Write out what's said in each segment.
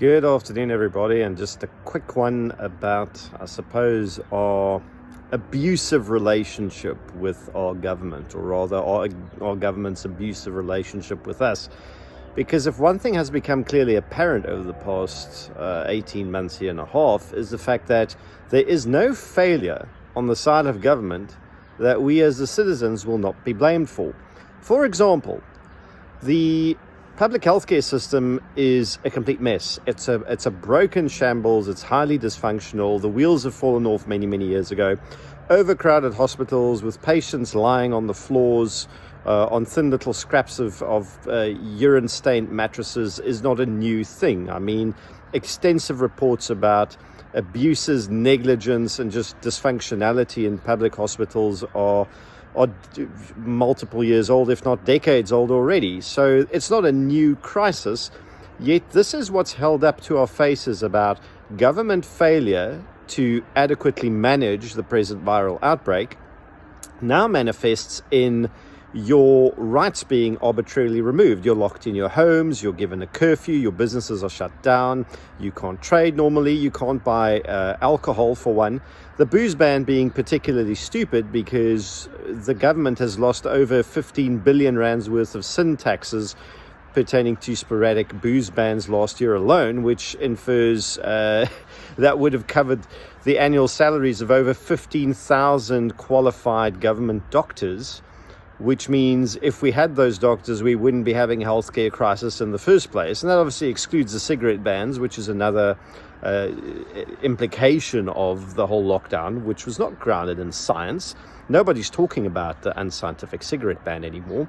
Good afternoon, everybody, and just a quick one about, I suppose, our abusive relationship with our government, or rather our government's abusive relationship with us. Because if one thing has become clearly apparent over the past 18 months, year and a half, is the fact that there is no failure on the side of government that we as the citizens will not be blamed for. For example, the public healthcare system is a complete mess. It's a broken shambles. It's highly dysfunctional. The wheels have fallen off many years ago. Overcrowded hospitals with patients lying on the floors on thin little scraps of urine-stained mattresses is not a new thing. I mean, extensive reports about abuses, negligence, and just dysfunctionality in public hospitals are multiple years old, if not decades old already. So it's not a new crisis, yet this is what's held up to our faces about government failure to adequately manage the present viral outbreak now manifests in your rights being arbitrarily removed. You're locked in your homes, you're given a curfew, your businesses are shut down, you can't trade normally, you can't buy alcohol for one. The booze ban being particularly stupid because the government has lost over 15 billion rands worth of sin taxes pertaining to sporadic booze bans last year alone, which infers that would have covered the annual salaries of over 15,000 qualified government doctors, which means if we had those doctors, we wouldn't be having a healthcare crisis in the first place. And that obviously excludes the cigarette bans, which is another implication of the whole lockdown, which was not grounded in science. Nobody's talking about the unscientific cigarette ban anymore.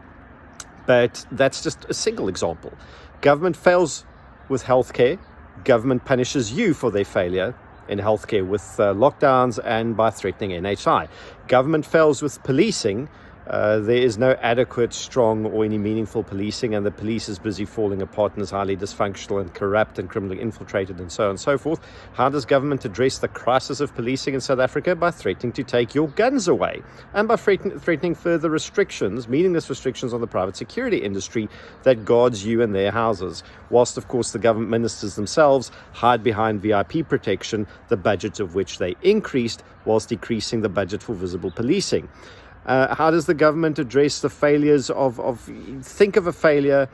But that's just a single example. Government fails with healthcare. Government punishes you for their failure in healthcare with lockdowns and by threatening NHI. Government fails with policing. There is no adequate, strong, or any meaningful policing, and the police is busy falling apart and is highly dysfunctional and corrupt and criminally infiltrated and so on and so forth. How does government address the crisis of policing in South Africa? By threatening to take your guns away and by threatening further restrictions, meaningless restrictions on the private security industry that guards you and their houses. Whilst, of course, the government ministers themselves hide behind VIP protection, the budget of which they increased whilst decreasing the budget for visible policing. How does the government address the failures think of a failure,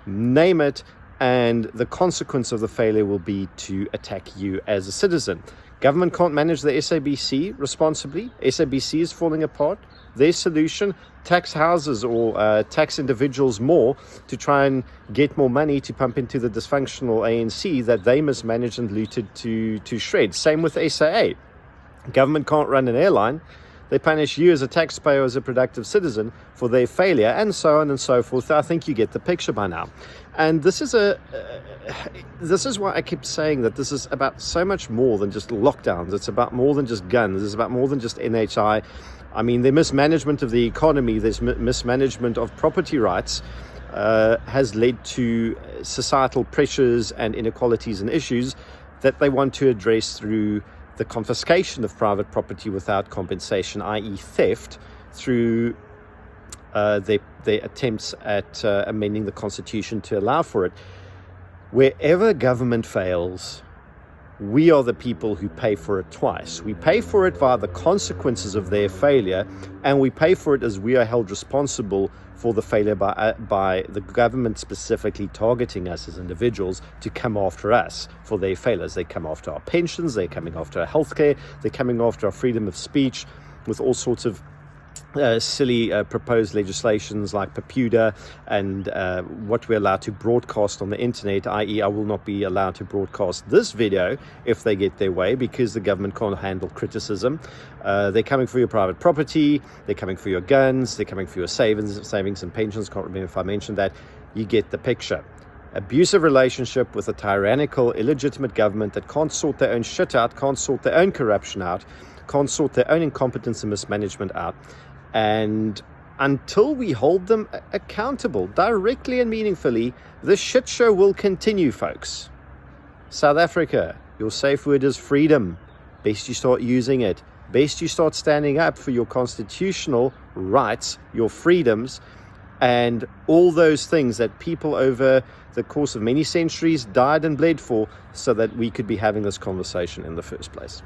name it, and the consequence of the failure will be to attack you as a citizen. Government can't manage the SABC responsibly. SABC is falling apart. Their solution, tax houses or tax individuals more to try and get more money to pump into the dysfunctional ANC that they mismanaged and looted to shreds. Same with SAA. Government can't run an airline. They punish you as a taxpayer, as a productive citizen, for their failure, and so on and so forth. I think you get the picture by now. And this is why I keep saying that this is about so much more than just lockdowns. It's about more than just guns. It's about more than just NHI. I mean, the mismanagement of the economy, there's mismanagement of property rights has led to societal pressures and inequalities and issues that they want to address through the confiscation of private property without compensation, i.e. theft, through their attempts at amending the constitution to allow for it. Wherever government fails, we are the people who pay for it twice. We pay for it via the consequences of their failure, and we pay for it as we are held responsible for the failure by the government specifically targeting us as individuals to come after us for their failures. They come after our pensions, they're coming after our healthcare, they're coming after our freedom of speech with all sorts of silly proposed legislations like Papuda and what we're allowed to broadcast on the internet, i.e. I will not be allowed to broadcast this video if they get their way because the government can't handle criticism. They're coming for your private property, they're coming for your guns, they're coming for your savings and pensions. Can't remember if I mentioned that. You get the picture. Abusive relationship with a tyrannical, illegitimate government that can't sort their own shit out, can't sort their own corruption out, can't sort their own incompetence and mismanagement out. And until we hold them accountable directly and meaningfully, the shit show will continue, folks. South Africa, your safe word is freedom. Best you start using it. Best you start standing up for your constitutional rights, your freedoms, and all those things that people over the course of many centuries died and bled for, so that we could be having this conversation in the first place.